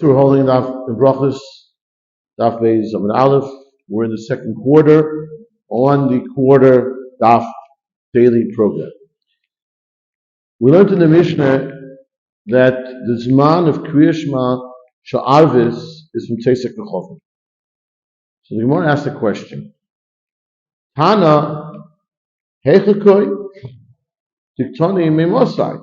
So we're holding DAF in Brachos, DAF Beis Hamussar. We're in the second quarter on the quarter DAF daily program. We learned in the Mishnah that the Zman of Kriya Shema Sha'arvis is from Tzesek Rechovim. So the Gemara asked the question: Tana Heichakoi Tiktoni Meimosai.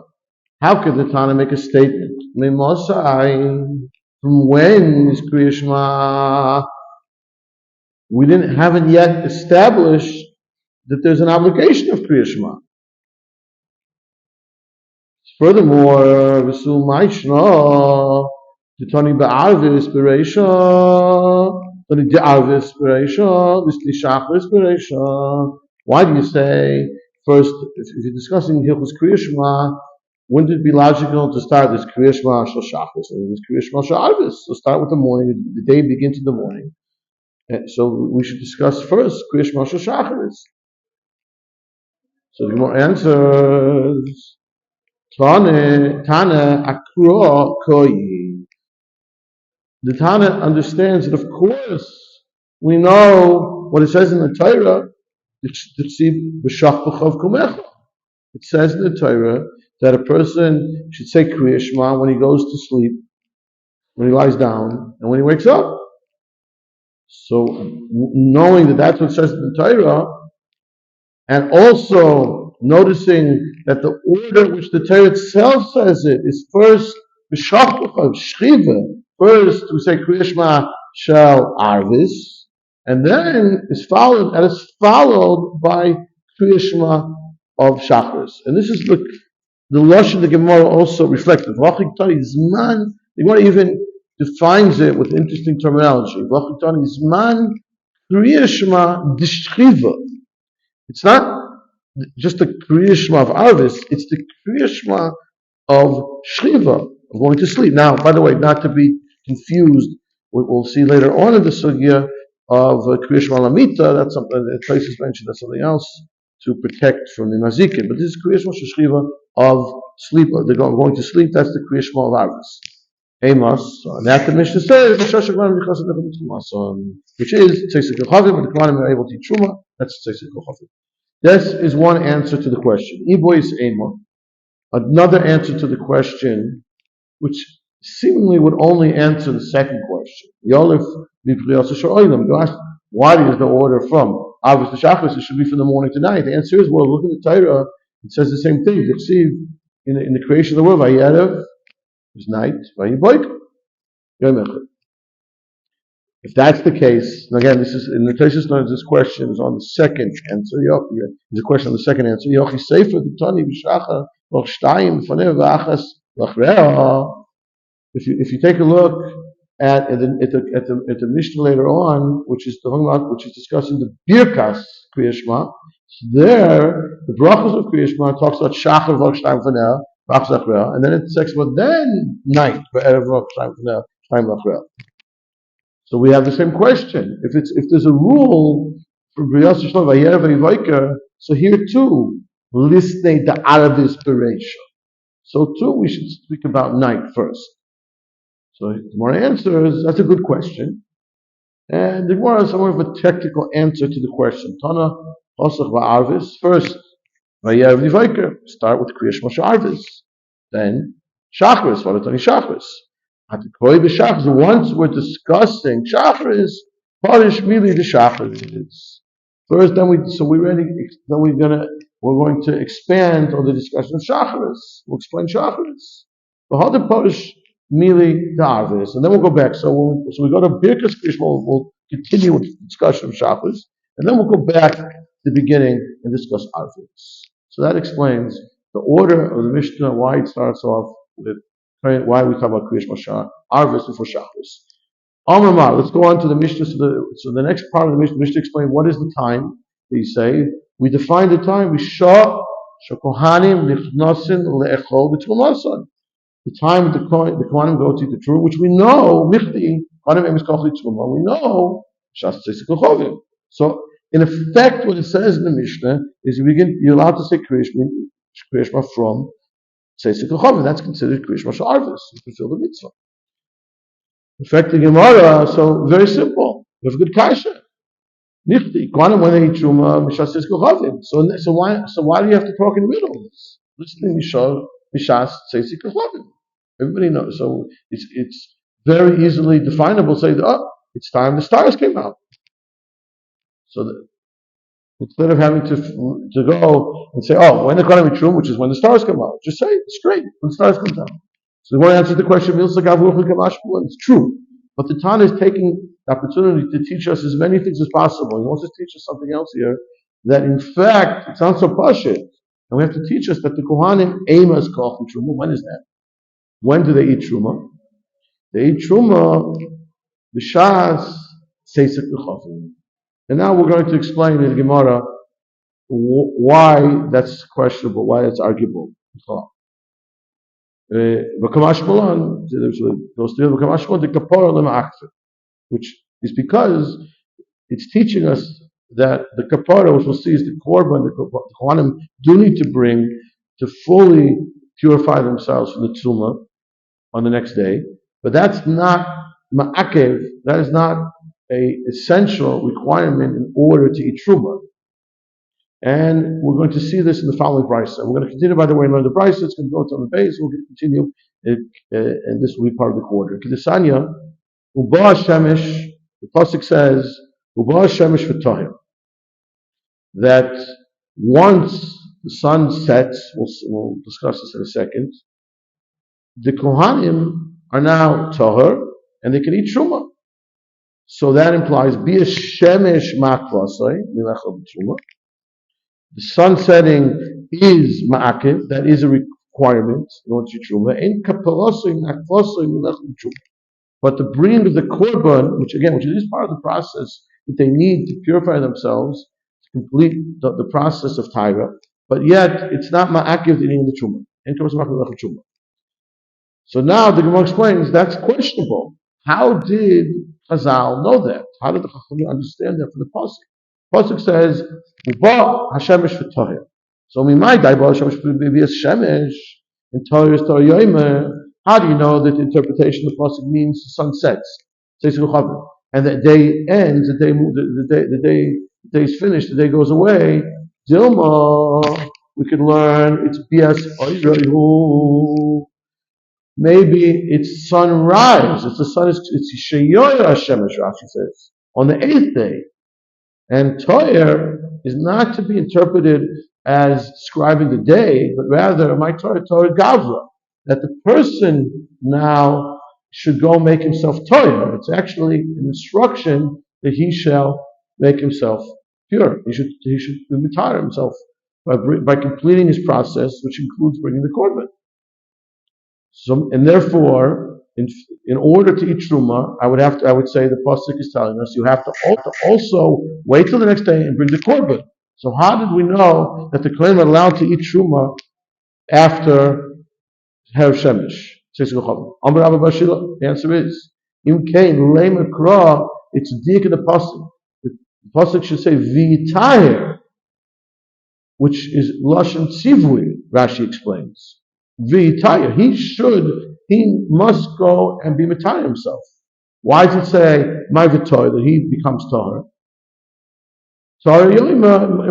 How could the Tana make a statement? Meimosai. From when is Kriya Shema? We haven't yet established that there's an obligation of Kriya Shema. Furthermore, V'sul Ma'ishna Titani Ba'arvis Bereisha Tani De'arvis Bereisha V'sli Shachris Bereisha. Why do you say first, if you're discussing Hilchos Kriya Shema, wouldn't it be logical to start this Kriya Shema Shel Shachris and this Kriya Shema Shel Arvis? So start with the morning, the day begins in the morning. And so we should discuss first Kriya Shema Shel Shachris. So the Gemara answers, Tana Akro Koyi. The Tana understands that, of course, we know what it says in the Torah. It says in the Torah that a person should say Kriya Shema when he goes to sleep, when he lies down, and when he wakes up. So, knowing that that's what it says in the Torah, and also noticing that the order in which the Torah itself says it is first first we say Kriya Shema Shel Arvis, and then is followed by Kriya Shema of Shachris. And this is the Lashon the Gemara also reflected. The Gemara even defines it with interesting terminology. It's not just the Kriya Shema of Arvis, it's the Kriya Shema of Shchiva, of going to sleep. Now, by the way, not to be confused, we'll see later on in the Sugya of Kriya Shema Lamita, that's something that Trace has mentioned, that's something else to protect from the Mazikin. But this is Kriya Shema Shchiva of sleep, they're going to sleep, that's the Kriya Shema of Arvis. Amos, and that the Mishnah says, which is Tzesek Rechovim, but the Kohanim are able to eat Truma, that's Tzesek Rechovim. This is one answer to the question. Iboy is Amos. Another answer to the question, which seemingly would only answer the second question. You ask, why is the order from Arvis to Shachris? It should be from the morning to night. The answer is, well, look at the Torah. It says the same thing. In the creation of the world, Vayerev is night, Vayiboik. If that's the case, and again, this is in the Tesis notes. This question is on the second answer. There's a question on the second answer. Yochi Sefer Ditani B'Shacha V'Shtayim Fanev V'Achas V'Achreah. If you take a look at the Mishnah later on, which is discussing the Birkas Kriya Shema, so there the Brachos of Kriya Shema talks about Shachar V'Shtayim Fanev V'Achas V'Achreah, and then it talks about then night V'Erev V'Shtayim Fanev V'Shtayim V'Achreah. So we have the same question. If there's a rule for Briyas Yisrael Vayerev Vayivoker, so here too, listne the Arvis Bereisha. So too, we should speak about night first. So the Gemara answers, that's a good question. And the Gemara has somewhat of a technical answer to the question. Tana Osach Va'arvis. First, Vayerev Vayivoker. Start with Kriya Shema Sha'arvis. Then Shachris, Valatani Shachris. Once we're discussing Shachris, Parish Mili the Shachris. First, we're going to expand on the discussion of Shachris. We'll explain Shachris. The other Parish Mili the Arvis, and then we'll go back. So we go to Birkas Kriya, we'll continue with the discussion of Shachris, and then we'll go back to the beginning and discuss Arvis. So that explains the order of the Mishnah, why it starts off with why we talk about Kriya Shema Arvis before Shachris. Amar, let's go on to the Mishnah. So the next part of the Mishnah explains what is the time. They say we define the time. We show Kohanim nichnasin leechol b'trumason. The time the Kohanim go to the truma, which we know michti Kohanim emes kochli truma. We know shas tzesek rechovim. So in effect, what it says in the Mishnah is you're allowed to say Kriya Shema from Tzesek Rechovim. That's considered Kriya Shema Shel Arvis. You fulfill the mitzvah. Affecting Gemara, so very simple. You have a good kasha. Nichti, Kohanim when they eat truma, mishas says kochavim. So why do you have to talk in riddles? Listening mishas says kochavim. Everybody knows. So it's very easily definable. Say, oh, it's time the stars came out. So instead of having to go and say, oh, when the Kohanim eat truma, which is when the stars come out, just say it straight when the stars come down. So the one answers the question, it's true. But the Tana is taking the opportunity to teach us as many things as possible. He wants to teach us something else here, that in fact, it sounds so pashut, and we have to teach us that the Kohanim aim as koch and truma. When is that? When do they eat truma? They eat truma, b'shas seisek b'chavim. And now we're going to explain in the Gemara why that's questionable, why it's arguable. Which is because it's teaching us that the kapara, which we'll see is the korban, the Kohanim do need to bring to fully purify themselves from the tumah on the next day, but that's not ma'akev, that is not a essential requirement in order to eat truma. And we're going to see this in the following brisa. We're going to continue, by the way, and learn the brisa. It's going to go to the base. We're going to continue, and this will be part of the quarter. Kedesanya, Uba Shemesh, the pasuk says, Uba Shemesh v'tohim, that once the sun sets, we'll discuss this in a second, the Kohanim are now toher, and they can eat truma. So that implies, be a Shemesh makvasai, milachal truma. The sun setting is ma'akev, that is a requirement in order to truma. But the bringing of the korban, which is part of the process that they need to purify themselves, to complete the process of taira, but yet it's not ma'akev eating the truma. So now the Gemara explains that's questionable. How did Chazal know that? How did the Chachamim understand that from the pasuk? Pasuk says, "Uba hashemesh v'toher." So we might die by hashemesh shemesh and toher is toher yomer. How do you know that the interpretation of the pasuk means the sun sets, and the day ends, the day is finished, the day goes away? Dilma, we could learn it's bias oyrayu. Maybe it's sunrise. It's the sun. It's sheyoyer hashemesh. Rashi says on the 8th day. And Toyer is not to be interpreted as describing the day, but rather, my Toyer Gavra, that the person now should go make himself Toyer. It's actually an instruction that he shall make himself pure. He should retire himself by completing his process, which includes bringing the korban. So, and therefore, in order to eat truma, I would say the pasuk is telling us you have to also wait till the next day and bring the korban. So how did we know that the kohen are allowed to eat truma after Her Shemesh? The answer is Im Kain Lema Kra. It's dik in the pasuk. The pasuk should say V'yitahir, which is lashon tzivui. Rashi explains V'yitahir. He must go and be matayir himself. Why does it say my v'toy, that he becomes tahor? So it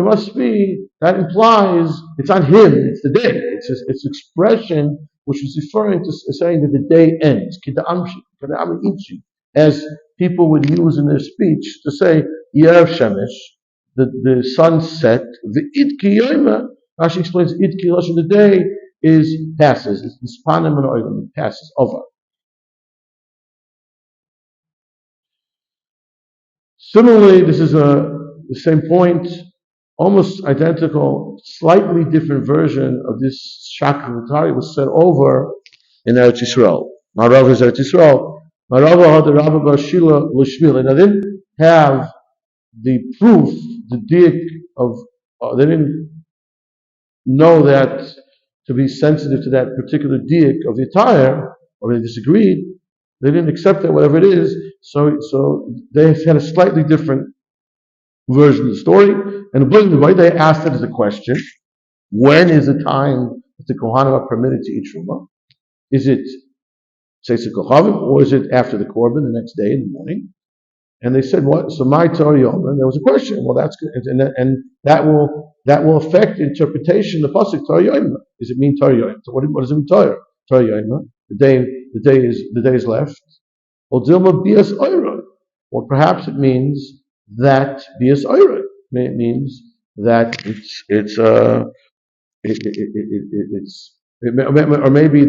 must be, that implies it's on him, it's the day. It's expression which is referring to saying that the day ends. As people would use in their speech to say Yerev Shemesh, the sun set, the Idki Yoima, Rashi explains Idki Lashon, the day passes. It's panim and oilim. It passes over. Similarly, this is the same point, almost identical, slightly different version of this Shakar V'tari was said over in Eretz Yisrael. Marav is Eretz Yisrael. Marav had the Rabbi Barshila L'Shmil, and they didn't have the proof, the dik of. They didn't know that. To be sensitive to that particular diak of the attire, or they disagreed, they didn't accept that, whatever it is, so they had a slightly different version of the story, and the way they asked it as a question, when is the time that the Kohanim are permitted to eat Truma? Is it Tzeitzik Kochavim, or is it after the Korban, the next day in the morning? And they said, what? So my Torah Yom, and there was a question. Well, that's good, and that will affect the interpretation of the pasuk Torah Yom. Does it mean Torah Yom? So what does it mean Torah Yom? The day is left. Or Dilma Bias Oira. Or perhaps it means that Bias Oira. It means that or maybe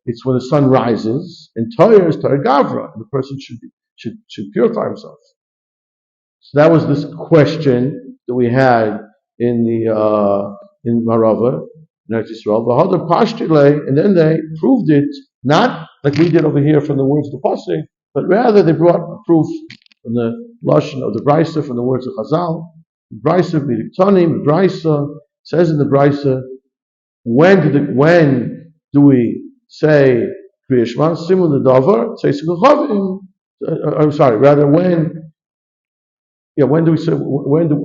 it's when the sun rises, and Torah is Torah Gavra, and the person should purify himself. So that was this question that we had in Marava, in Eretz Yisrael. V'hadar pashtile, and then they proved it, not like we did over here from the words of the pasuk, but rather they brought a proof from the lashon of the brisa, from the words of Chazal. The brisa, the brisa says in the brisa, when do we say Kriya Shema? Similar davar, say Sikachavim. I'm sorry. Rather, when do we say? When do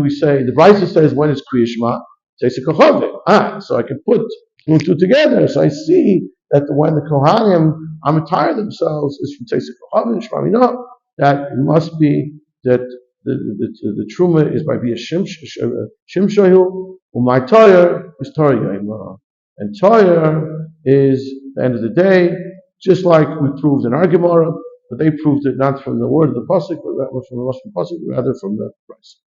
we say? The Brisa says when is Kriya Shema? Say Sikachavim. So I can put two and two together. So I see that when the Kohanim attire themselves is from Say Sikachavim Shema. No, that must be that the truma is by Bia Shimshahu. My Torah is Torah Yom. And Torah is the end of the day, just like we proved in our Gemara, but they proved it not from the word of the pasuk, but from the pasuk, rather from the price.